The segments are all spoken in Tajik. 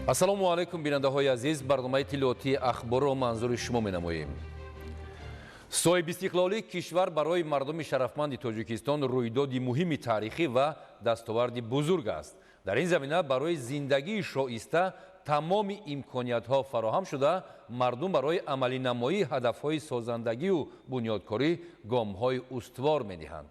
ассалому алайкум бинандаҳои азиз, барномаи тиллиётии ахборро манзури шумо менамоем. соҳиб истиқлолии кишвар барои мардуми шарафманди тоҷикистон рӯйдоди муҳими таърихӣ ва дастоварди бузург аст. дар ин замина барои зиндагии шоиста тамоми имкониятҳо фароҳам шуда, мардум барои амалинамоии ҳадафҳои созандагию бунёдкорӣ гомҳои устувор медиҳанд.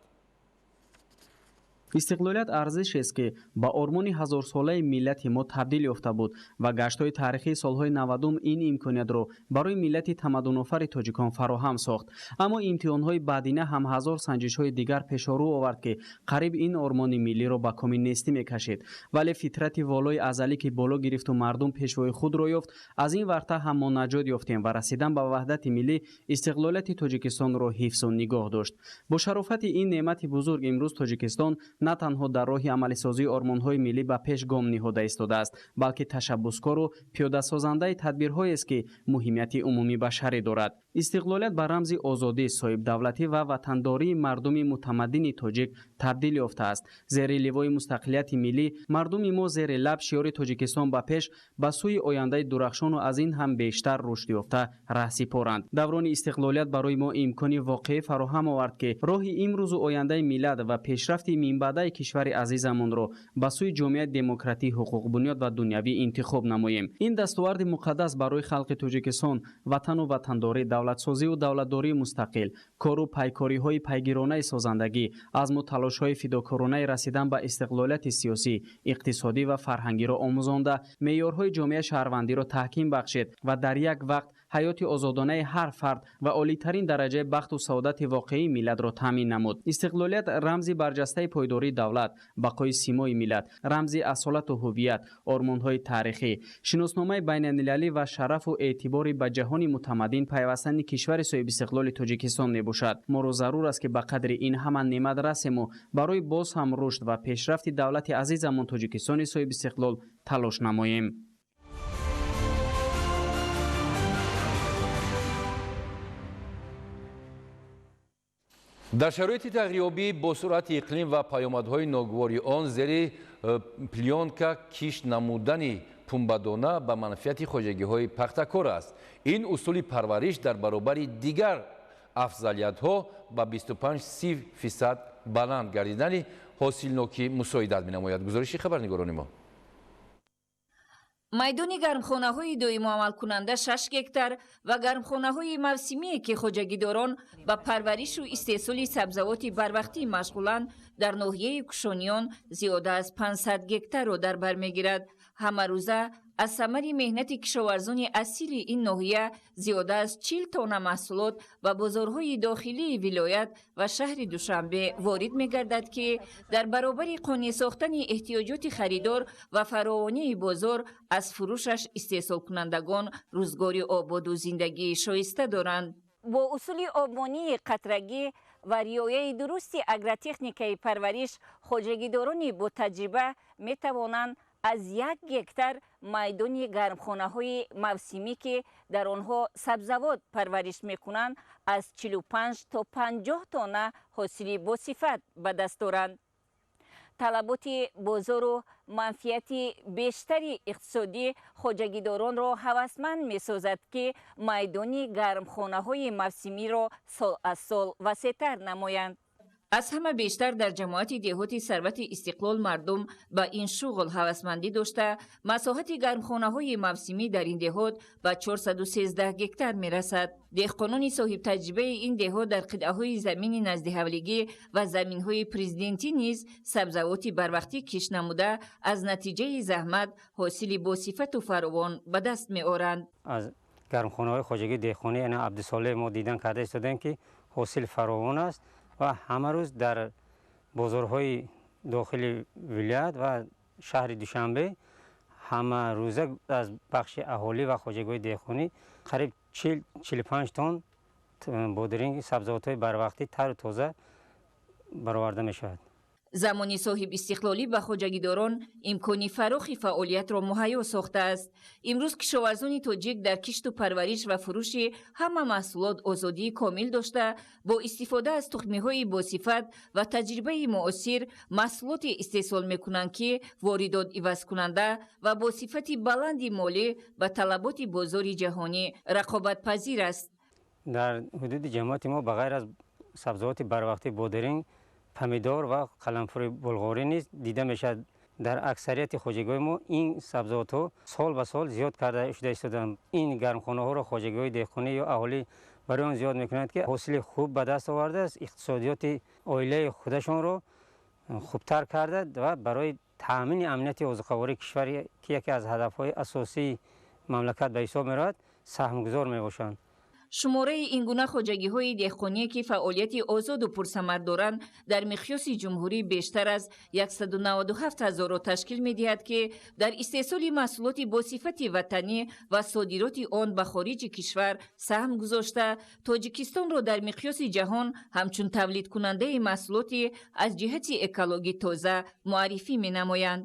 истиқлолият арзишест ки ба ормони ҳазорсолаи миллати мо табдил ёфта буд ва гаштҳои таърихии солҳои 90 ин имкониятро барои миллати тамаддунофари тоҷикон фароҳам сохт. аммо имтиҳонҳои баъдина ҳам ҳазор санҷишҳои дигар пешорӯ овард ки қариб ин ормони миллиро ба коми нестӣ мекашид. вале фитрати волои азалӣ ки боло гирифту мардум пешвои худро ёфт, аз ин варта ҳам мо наҷот ёфтем ва расидан ба ваҳдати миллӣ истиқлолияти тоҷикистонро ҳифзу нигоҳ дошт. бо шарофати ин неъмати бузург имрӯз тоҷикистон на танҳо дар роҳи амалисозии ормонҳои миллӣ ба пеш гом ниҳода истодааст, балки ташаббускору пиёдасозандаи тадбирҳоест ки муҳимияти умумии башарӣ дорад. истиқлолият ба рамзи озодӣ, соҳибдавлатӣ ва ватандории мардуми мутамаддини тоҷик табдил ёфтааст. зери ливои мустақилияти миллӣ мардуми мо зери лаб шиёри тоҷикистон ба пеш ба сӯи ояндаи дурахшону аз ин ҳам бештар рушд ёфта раҳ сипоранд. даврони истиқлолият барои мо имкони воқеӣ фароҳам овард ки роҳи имрӯзу ояндаи миллат ва пешрафти минбаъдаи кишвари азизамонро ба сӯи ҷомеаи демократӣ, ҳуқуқбунёд ва дунявӣ интихоб намоем. ин дастоварди муқаддас барои халқи тоҷикистон, ватану ватандорӣ, давлатсозиву давлатдории мустақил, кору пайкориҳои пайгиронаи созандагӣ, азму талошҳои фидокоронаи расидан ба истиқлолияти сиёсӣ, иқтисодӣ ва фарҳангиро омӯзонда, меъёрҳои ҷомеаи шаҳрвандиро таҳким бахшед ва дар як вақт ҳаёти озодонаи ҳар фард ва олитарин дараҷаи бахту саодати воқеии миллатро таъмин намуд. истиқлолият рамзи барҷастаи пойдории давлат, бақои симои миллат, рамзи асолату ҳуввият, ормонҳои таърихӣ, шиносномаи байналмилалӣ ва шарафу эътибори ба ҷаҳони мутамаддин пайвастани кишвари соҳибистиқлоли тоҷикистон мебошад. моро зарур аст ки ба қадри ин ҳама неъмат расему барои боз ҳам рушд ва пешрафти давлати азизамон тоҷикистони соҳибистиқлол талош намоем. дар шароити тағйёбӣ бо суръати иқлим ва паёмадҳои ногувори он зери плёнка кишт намудани пунбадона ба манфиати хоҷагиҳои пахтакор аст. ин усули парвариш дар баробари дигар афзалиятҳо ба 25-30% баланд гардидани ҳосилнокӣ мусоидат менамояд. гузориши хабарнигорони мо. майдони гармхонаҳои доимуамалкунанда 6 гектар ва гармхонаҳои мавсимие ки хоҷагидорон ба парваришу истеҳсоли сабзавоти барвақтӣ машғуланд дар ноҳияи кушониён зиёда аз 500 гектарро дар бар мегирад. ҳамарӯза аз самари меҳнати кишоварзони асили ин ноҳия зиёда аз 40 тонна маҳсулот ба бозорҳои дохилии вилоят ва шаҳри Душанбе ворид мегардад ки дар баробари қонеъ сохтани эҳтиёҷоти харидор ва фаровонии бозор аз фурӯшаш истеҳсолкунандагон рӯзгори ободу зиндагии шоиста доранд. бо усули обмонии қатрагӣ ва риояи дурусти агротехникаи парвариш хоҷагидорони бо таҷриба метавонанд аз 1 гектар майдони гармхонаҳои мавсимӣ ки дар онҳо сабзавот парвариш мекунанд аз 45 то 50 тонна ҳосили босифат ба даст доранд. талаботи бозору манфиати бештари иқтисодӣ хоҷагидоронро ҳавасманд месозад ки майдони гармхонаҳои мавсимиро сол аз сол васеътар намоянд. аз ҳама бештар дар ҷамоати деҳоти сарвати истиқлол мардум ба ин шуғл ҳавасмандӣ дошта, масоҳати гармхонаҳои мавсимӣ дар ин деҳот ба 413 гектар мерасад. деҳқонони соҳибтаҷрибаи ин деҳот дар қитъаҳои замини назди ҳавлигӣ ва заминҳои президентӣ низ сабзавоти барвақтӣ кишт намуда, аз натиҷаи заҳмат ҳосили босифату фаровон ба даст меоранд. аз гармхонаҳои хоҷагии деҳқонӣ яъне Абдусолеҳ мо дидан карда истодем ки ҳосил фаровон аст ва ҳама рӯз дар бозорҳои дохили вилоят ва шаҳри Душанбе ҳама рӯза аз бахши аҳолӣ ва хоҷагиҳои деҳқонӣ қариб 40-45 тонн бодиринги сабзавотҳои барвақтӣ тару тоза бароварда мешавад. замони соҳиб истиқлолӣ ба хоҷагидорон имкони фарохи фаъолиятро муҳайё сохта аст. имрӯз кишоварзони тоҷик дар кишту парвариш ва фурӯши ҳама маҳсулот озодии комил дошта, бо истифода аз тухмиҳои босифат ва таҷрибаи муосир маҳсулоте истеҳсол мекунанд, ки воридот ивазкунанда ва бо сифати баланди молӣ ба талаботи бозори ҷаҳонӣ рақобатпазир аст. дар ҳудуди ҷамоати мо ба ғайр аз сабзавоти барвақти бодиринг, помидор ва қаламфури булғорӣ низ дида мешавад. дар аксарияти хоҷагиҳои мо ин сабзавотҳо сол ба сол зиёд карда шуда истоданд. ин гармхонаҳоро хоҷагиҳои деҳқонӣ ё аҳолӣ барои он зиёд мекунанд, ки ҳосили хуб ба даст овардааст, иқтисодиёти оилаи худашонро хубтар карда ва барои таъмини амнияти озуқавории кишвар, ки яке аз ҳадафҳои асосии мамлакат ба ҳисоб меравад, саҳмгузор мебошанд. шумораи ин гуна хоҷагиҳои деҳқоние, ки фаъолияти озоду пурсамар доранд, дар миқёси ҷумҳурӣ бештар аз 197 000-ро ташкил медиҳад, ки дар истеҳсоли маҳсулоти босифати ватанӣ ва содироти он ба хориҷи кишвар саҳм гузошта, тоҷикистонро дар миқёси ҷаҳон ҳамчун тавлидкунандаи маҳсулоти аз ҷиҳати экологӣ тоза муаррифӣ менамоянд.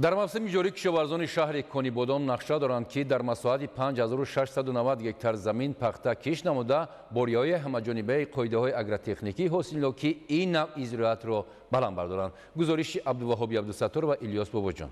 дар мавсими ҷорӣ кишоварзони шаҳри Конибодон нақша доранд, ки дар масоҳати 5690 гектар замин пахта киш намуда, бо риояи ҳамаҷонибаи қоидаҳои агротехникӣ ҳосило, ки ин навъи зироатро баланд бардоранд. гузориши Абдуваҳоби Абдусаттор ва Илёс Бобоҷон.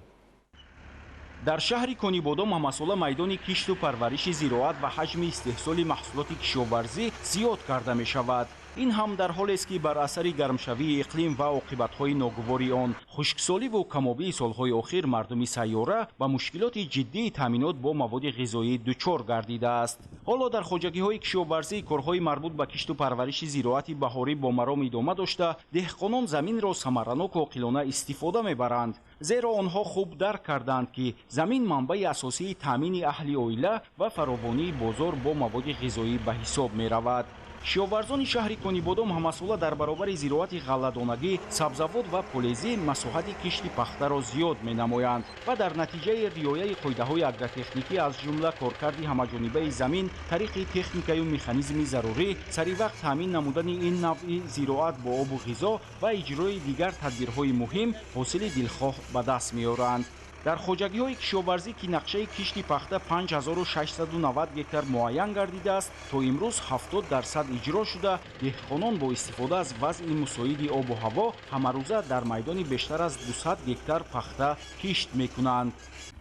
дар шаҳри Конибодон ҳамасола майдони кишту парвариши зироат ва ҳаҷми истеҳсоли маҳсулоти кишоварзӣ зиёд карда мешавад. ин ҳам дар ҳолест, ки бар асари гармшавии иқлим ва оқибатҳои ногувори он, хушксоливу камобии солҳои охир мардуми сайёра ба мушкилоти ҷиддии таъминот бо маводи ғизоӣ дучор гардидааст. ҳоло дар хоҷагиҳои кишоварзӣ корҳои марбут ба кишту парвариши зироати баҳорӣ бо маром идома дошта, деҳқонон заминро самараноку оқилона истифода мебаранд, зеро онҳо хуб дарк карданд, ки замин манбаи асосии таъмини аҳли оила ва фаровонии бозор бо маводи ғизоӣ ба ҳисоб меравад. кишоварзони шаҳри Конибодон ҳамасола дар баробари зироати ғалладонагӣ, сабзавот ва полезӣ масоҳати кишти пахтаро зиёд менамоянд ва дар натиҷаи риояи қоидаҳои агротехникӣ, аз ҷумла коркарди ҳамаҷонибаи замин, тариқи техникаю механизми зарурӣ, саривақт таъмин намудани ин навъи зироат бо обу ғизо ва иҷрои дигар тадбирҳои муҳим ҳосили дилхоҳ ба даст меоранд. дар хоҷагиҳои кишоварзӣ, ки нақшаи кишти пахта 5690 гектар муайян гардидааст, то имрӯз 70% иҷро шуда, деҳқонон бо истифода аз вазъи мусоиди обу ҳаво ҳамарӯза дар майдони бештар аз 200 гектар пахта кишт мекунанд.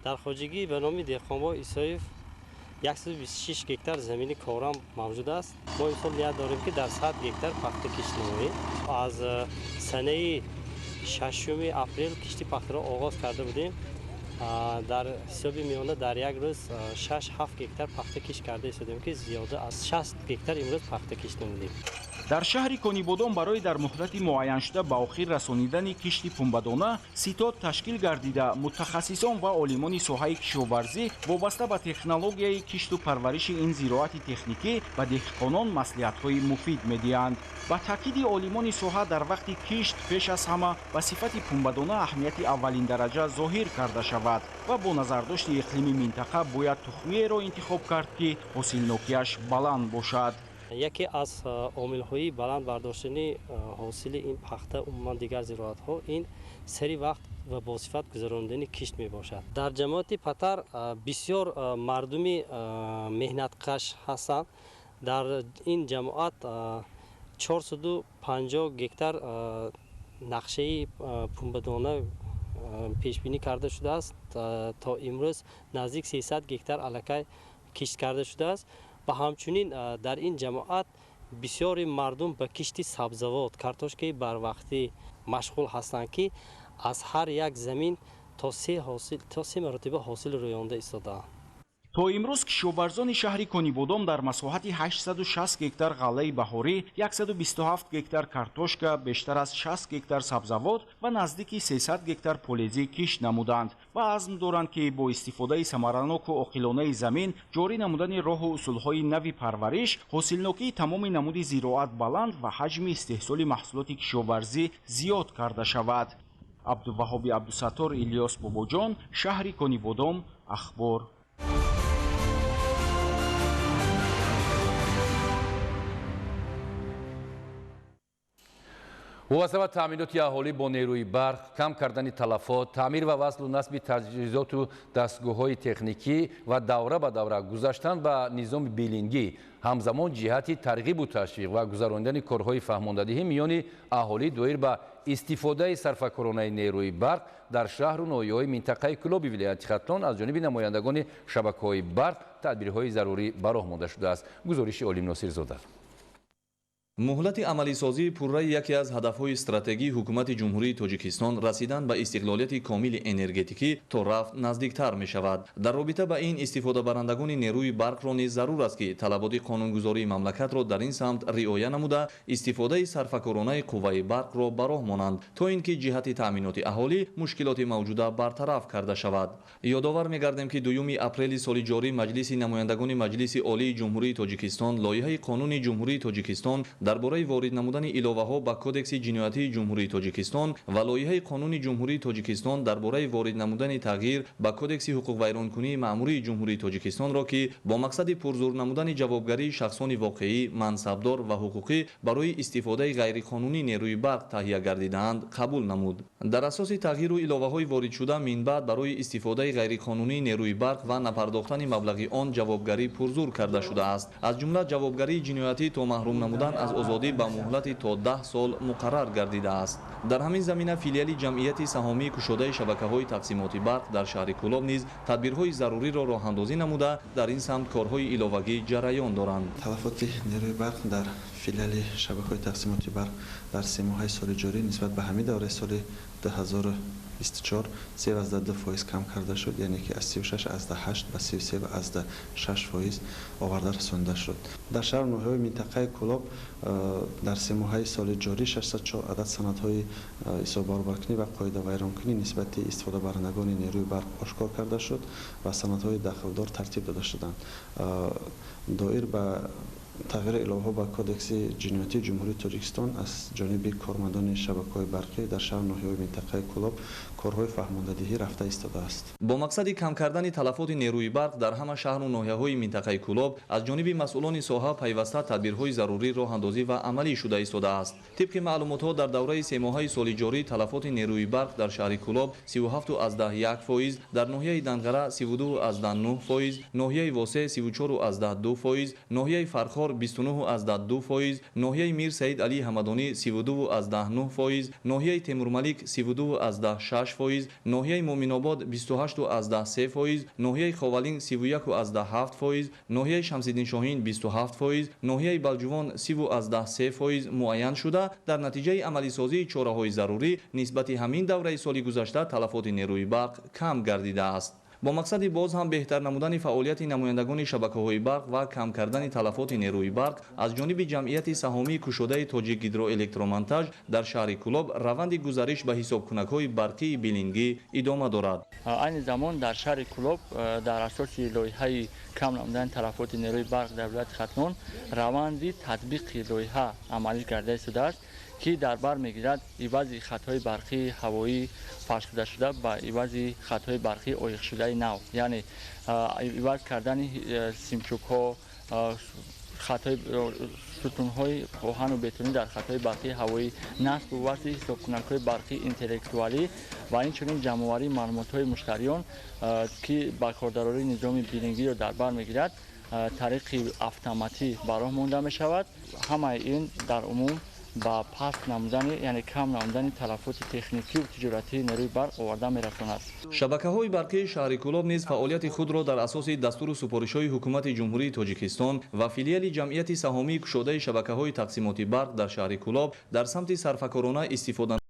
дар хоҷагӣ ба номи деҳқонбой Исоев 126 гектар замини корам мавҷуд аст. мо имсол ният дорем, ки дар 100 гектар пахта кишт намоем. аз санаи 6 апрел кишти пахтаро оғоз карда будем. дар ҳисоби миёна дар як рӯз 6-7 гектар пахта киш карда истодем, ки зиёда аз 60 гектар имрӯз пахта киш намудем. дар шаҳри Конибодон барои дар муҳлати муайяншуда ба охир расонидани кишти пунбадона ситод ташкил гардида, мутахассисон ва олимони соҳаи кишоварзӣ вобаста ба технологияи кишту парвариши ин зироати техникӣ ба деҳқонон маслиҳатҳои муфид медиҳанд. ба таъкиди олимони соҳа, дар вақти кишт пеш аз ҳама ба сифати пунбадона аҳамияти аввалиндараҷа зоҳир карда шавад ва бо назардошти иқлими минтақа бояд тухмиеро интихоб кард, ки ҳосилнокияш баланд бошад. яке аз омилҳои баланд бардоштани ҳосили ин пахта умуман дигар зироатҳо, ин сари вақт ва босифат гузарондани кишт мебошад. дар ҷамоати Патар бисёр мардуми меҳнаткаш ҳастанд. дар ин ҷамоат 450 гектар нақшаи пунбадона пешбинӣ карда шудааст. то имрӯз наздик 300 гектар аллакай кишт карда шудааст. ва ҳамчунин дар ин ҷамоат бисёри мардум ба кишти сабзавот, картошкаи барвақтӣ машғул ҳастанд, ки аз ҳар як замин то 3 маротиба ҳосил рӯёнда истодаанд. то имрӯз кишоварзони шаҳри Конибодон дар масоҳати 860 гектар ғаллаи баҳорӣ, 127 гектар картошка, бештар аз 60 гектар сабзавот ва наздики 300 гектар полезӣ кишт намуданд ва азм доранд, ки бо истифодаи самараноку оқилонаи замин, ҷорӣ намудани роҳу усулҳои нави парвариш, ҳосилнокии тамоми намуди зироат баланд ва ҳаҷми истеҳсоли маҳсулоти кишоварзӣ зиёд карда шавад. Абдуваҳоби Абдусаттор, Илёс Бобоҷон, шаҳри Конибодон, ахбор. وابسته به تأمینات اهالی با نیروی برق، کم کردن تلفات، تعمیر و وصل و نصب تجهیزات و دستگاه‌های تکنیکی و دوره به دوره گذاشتن به نظام بیلینگی همزمان جهت ترغیب و تشویق و گذراندن کارهای فهماندهی میان اهالی دایر به استفاده صرفه‌کارانه نیروی برق در شهر و ناحیه‌های منطقه کلوب ولایت ختلان از جانب نمایندگان شبکه‌های برق تدبیرهای ضروری به راه مانده شده است. گزارش علیم ناصر زاده. مهلت عملی سازی پررای یکی از هدفهای استراتژی حکومت جمهوری تاجیکستان رسیدن به استقلالیت کامل انرژتیکی تا رفت نزدیکتر می شود. در رابطه با این استفاده برندگان نیروی برق را نیز ضرور است که طلبات قانونگذاری مملکت را در این سمت رعایت نموده استفاده صرفه‌کارانه قوه برق را به راه مانند تا اینکه جهت تأمینات اهالی مشکلات موجوده برطرف کرده شود. یادآور می‌گردیم که 2 اپریل سال جاری مجلس نمایندگان مجلس عالی جمهوری تاجیکستان لایحه قانون جمهوری تاجیکستان درباره وارد نمودن الوهه‌ها به کدکس جنایتی جمهوری تاجیکستان و لایحه قانون جمهوری تاجیکستان درباره وارد نمودن تغییر به کدکس حقوق ویرانکنی مأموری جمهوری تاجیکستان را که با مقصد پرزور نمودن جوابگری شخصان واقعی، منصبدار و حقوقی برای استفاده غیرقانونی نیروی برق تهیه گردیده‌اند قبول نمود. در اساس تغییر و الوهه‌های وارد شده من بعد برای استفاده غیرقانونی نیروی برق و نپرداختن مبلغ آن جوابگری پرزور کرده شده است. از جمله جوابگری جنایتی تا محروم نمودن از آزادی به مهلت تا 10 سال مقرر گردیده است. در همین زمینه فیلیال جمعیت سهامی کشاده شبکه‌های تقسیمات برق در شهر کلاب نیز تدبیرهای ضروری را راه‌اندازی نموده در این سمت کارهای علاوگی جریان دارند. تلفات نیروی برق در فیلیال شبکه‌های تقسیمات برق در 3 ماه سال جاری نسبت به همین دوره سال 2024 3.2% کم کرده شد، یعنی که از 36 از 8 به 33 از 6% آورده رسانده شد. در شهر ناحیه‌های منطقه کلاب در 3 ماه سال جاری 604 عدد سندهای حساب باربرکنی و قاعده ویرانکنی نسبت استفاده برندگان نیروی برق آشکار کرده شد و سندهای دخلدار ترتیب داده شدند. دایر به تغییر الوهه با کدکس جنایتی جمهوری تاجیکستان از جانب کارمندان شبکه‌های برقی در شهر ناحیه‌های منطقه کلاب کارهای فهماندهی رفته ایستاده است. با مقصد کم کردن تلفات نیروی برق در همه شهر و ناحیه‌های منطقه کلاب از جانب مسئولان ساحه پیوسته تدبیرهای ضروری راه‌اندازی و عملی شده ایستاده است. طبق معلومات در دوره 3 ماهه سال جاری تلفات نیروی برق در شهر کلاب 37.1%، در ناحیه دنگره 32.9%، ناحیه واسه 34.2%، ناحیه فرخار 29.2%، ناحیه میر سعید علی حمدانی 32.9%، ناحیه تیمور ملیک 32.6%، ناحیه مومن آباد 28.3%، ناحیه خاولین 31.7%، ناحیه شمس‌الدین شاهین 27%، ناحیه بلجوان 30.3% معین شده. در نتیجه عملی سازی چاره‌های ضروری نسبت همین دوره سال گذشته تلفات نیروی برق کم گردیده است. با مقصد باز هم بهتر نمودن فعالیت نمایندگان شبکه‌های برق و کم کردن تلفات نیروی برق از جانب جمعیت سهامی کشاده تاجیک هیدروالکترومنتاژ در شهر کلاب روند گزارش به حسابکنک‌های برقی بیلینگی ادامه دارد. این زمان در شهر کلاب در اساس لایحه کم نمودن تلفات نیروی برق در ولایت ختلان روند تطبیق لایحه عملی کرده شده است که در بر میگیرد عوض خطهای برقی هوایی فرش کرده شده با عوض خطهای برقی عایق شده نو، یعنی عوض کردن سیمچوک ها، خطهای ستون های آهن و بتونی در خطهای برقی هوایی، نصب و وصل حسابکنک های برقی اینتلکتوالی و این چنین جمع‌آوری معلومات های مشتریان که با کارداری نظام بیلینگی را در بر میگیرد طریق اتوماتیک براه مانده می شود. همه این در عموم با پس نمودن یعنی کم نمودن تلفات تکنیکی و تجارتی نیروی برق آورده می‌رساند. شبکه‌های برقی شهر کلاب نیز فعالیت خود را در اساس دستور سپارش‌های حکومت جمهوری تاجیکستان و فیلیال جمعیت سهامی کشاده شبکه‌های تقسیمات برق در شهر کلاب در سمت صرفه‌کارانه استفاده